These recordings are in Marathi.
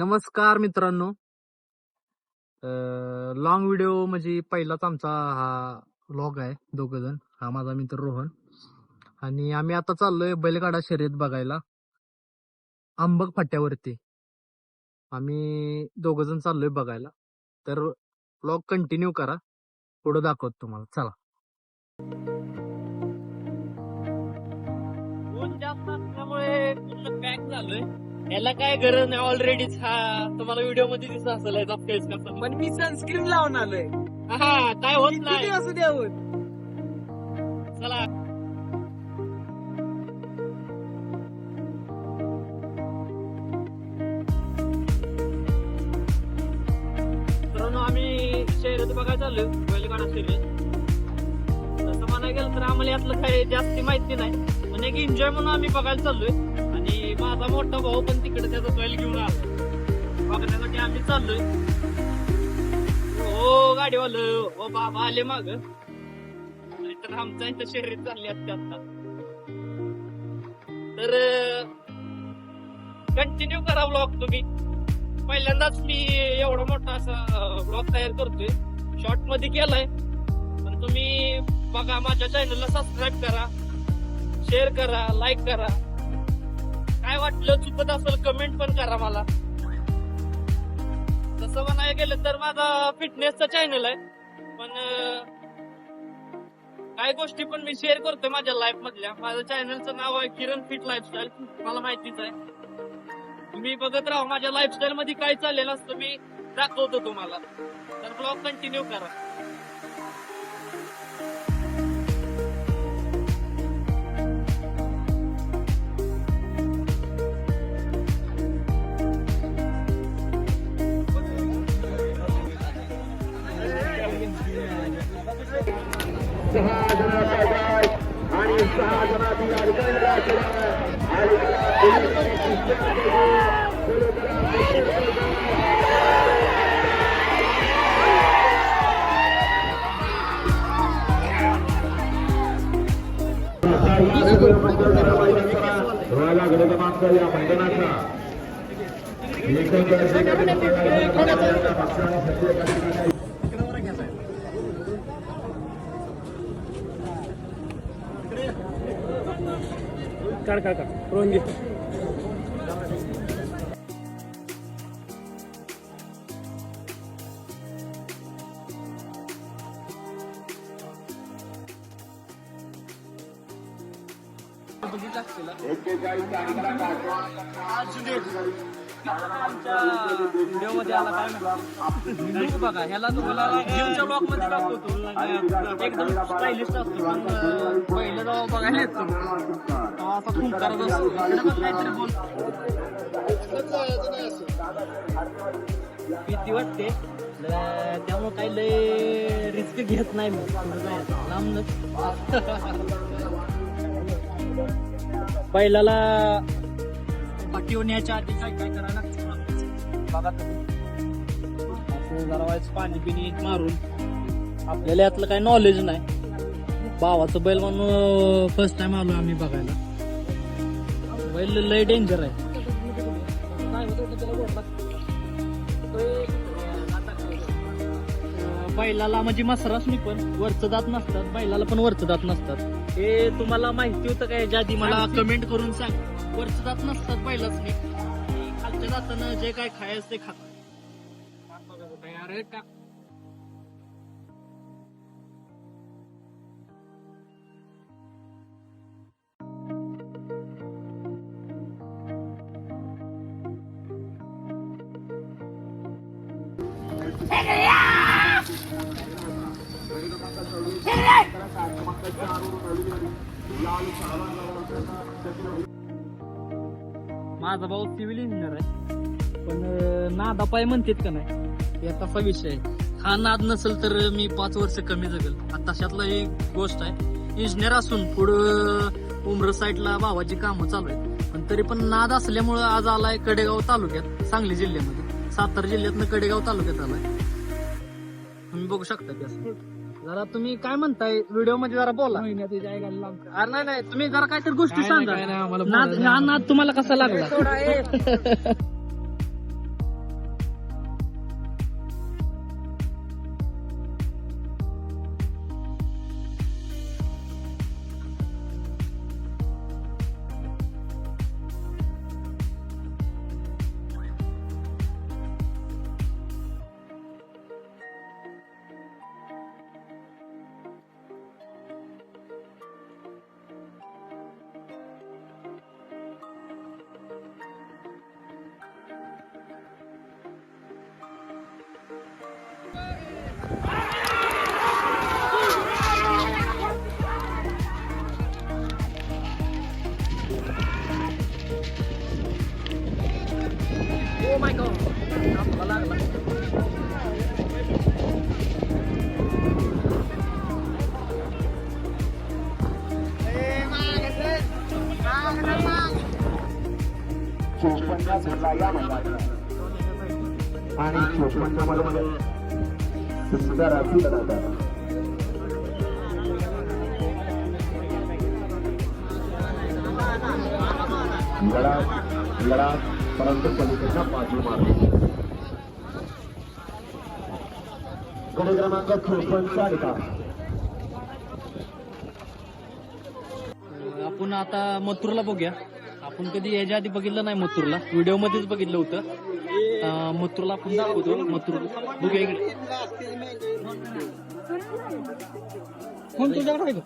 नमस्कार मित्रांनो. लॉंग व्हिडिओ म्हणजे पहिलाच आमचा हा व्लॉग आहे. दोघ जण, हा माझा मित्र रोहन आणि आम्ही आता चाललोय बैलगाडा शर्यत बघायला आंबक फाट्यावरती. आम्ही दोघ जण चाललोय बघायला, तर व्लॉग कंटिन्यू करा, पुढे दाखवतो तुम्हाला. चला. ऊन जास्त असल्यामुळे पूर्ण पॅक झालोय. याला काय गरज नाही, ऑलरेडीच हा तुम्हाला व्हिडिओ मध्ये दिसत असेल फेस कसं. पण मी सनस्क्रीन लावून आलोय. हा काय होत किती नाही. असू द्यावं. चला मित्रांनो, आम्ही शर्यत बघायला चाललोय, बैलगाडा शर्यत. तसं म्हणायला गेलं तर आम्हाला यातलं काही जास्ती माहिती नाही, पण एक एन्जॉय म्हणून आम्ही बघायला चाललोय. आणि माझा मोठा भाऊ पण तिकडे त्याचा बैल घेऊन आला बघण्यासाठी आम्ही चाललोय. हो गाडीवालं, ओ बाबा आले माग, तर आमच्या इथं शर्यत चालली असते आता. तर कंटिन्यू करा ब्लॉग तुम्ही. पहिल्यांदाच मी एवढा मोठा असा ब्लॉग तयार करतोय, शॉर्ट मध्ये केलाय, पण तुम्ही बघा. माझ्या चॅनलला सबस्क्राईब करा, शेअर करा, लाईक करा. काय वाटलं चुकत असेल कमेंट पण करा मला. तसं म्हणायला गेलं तर माझा फिटनेसचा चॅनल आहे, पण काही गोष्टी पण मी शेअर करतोय माझ्या लाईफ मधल्या. माझ्या चॅनलचं नाव आहे किरण फिट लाईफस्टाईल, मला माहितीच आहे. तुम्ही बघत राहा, माझ्या लाईफस्टाईल मध्ये काय चाललेलं असतं मी दाखवतो तुम्हाला. तर ब्लॉग कंटिन्यू करा. आणि 6 जणांनी अडकलेला या मैदानाचा काढ काढ काढ रोहन घे. व्हिडिओ मध्ये आला काय म्हणतो बघा, ह्याला तुम्हाला जिमच्या ब्लॉक मध्ये दाखवतो. एकदम स्टायलिश असतो, पण पहिलं जेव्हा बघायला येतो असा खूप करत असतो. काहीतरी बोल भीती वाटते, त्यामुळे काही लय रिस्क घेत नाही मी. लांबच पहिल्याला पाठीवण्याच्या आधी काय काय करायला लागतं बघा तुम्ही. असं जरा व्हायचं पाणी पिणी मारून. आपल्याला यातलं काही नॉलेज नाही. भावाचं बैल म्हणून फर्स्ट टाइम आलो आम्ही बघायला. बैल लय डेंजर आहे. बैलाला म्हणजे मसरासनी पण वरचं दात नसतात, बैलाला पण वरचं दात नसतात. हे तुम्हाला माहिती होतं काय? याच्या आधी मला कमेंट करून सांग. वरचं दात नसतात बैलासनी, खालच्या दातानं जे काय खायचं ते खातात. अरे टाक. माझा भाऊ सिव्हिल इंजिनियर आहे, पण नादापाय म्हणतात का नाही, या तसा विषय आहे. हा नाद नसेल तर मी 5 वर्ष कमी जगेल. आता तशातला एक गोष्ट आहे. इंजिनियर असून पुढं उमर साईडला भावाची कामं चालू आहेत, पण तरी पण नाद असल्यामुळं आज आलाय कडेगाव तालुक्यात, सांगली जिल्ह्यामध्ये. सातारा जिल्ह्यातनं कडेगाव तालुक्यात आलाय. तुम्ही बघू शकता की असं. जरा तुम्ही काय म्हणताय व्हिडिओ मध्ये जरा बोला. अरे नाही तुम्ही जरा काहीतरी गोष्टी सांगा. नाद तुम्हाला कसा लागला? इतिहास घडला या मैदानात आणि 54 मध्ये सुंदर अशी लढत आहे. लढा परंतु पलीकडच्या बाजू मारली. गडी क्रमांक 54 आपण आता मथुरला बघूया. आपण कधी याच्या आधी बघितलं नाही मथुरला, व्हिडिओ मध्येच बघितलं होतं. मथुरला आपण दाखवतो. मथुर बघूया इकडे. फोन तुझ्याकडे आहे का?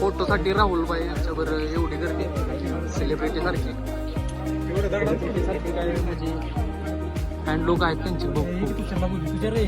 फोटोसाठी राहुल भाई यांच्यावर एवढी गर्दी सेलिब्रिटी सारखी काय म्हणजे फॅन लोक आहेत त्यांचे खूप. तुझ्या रे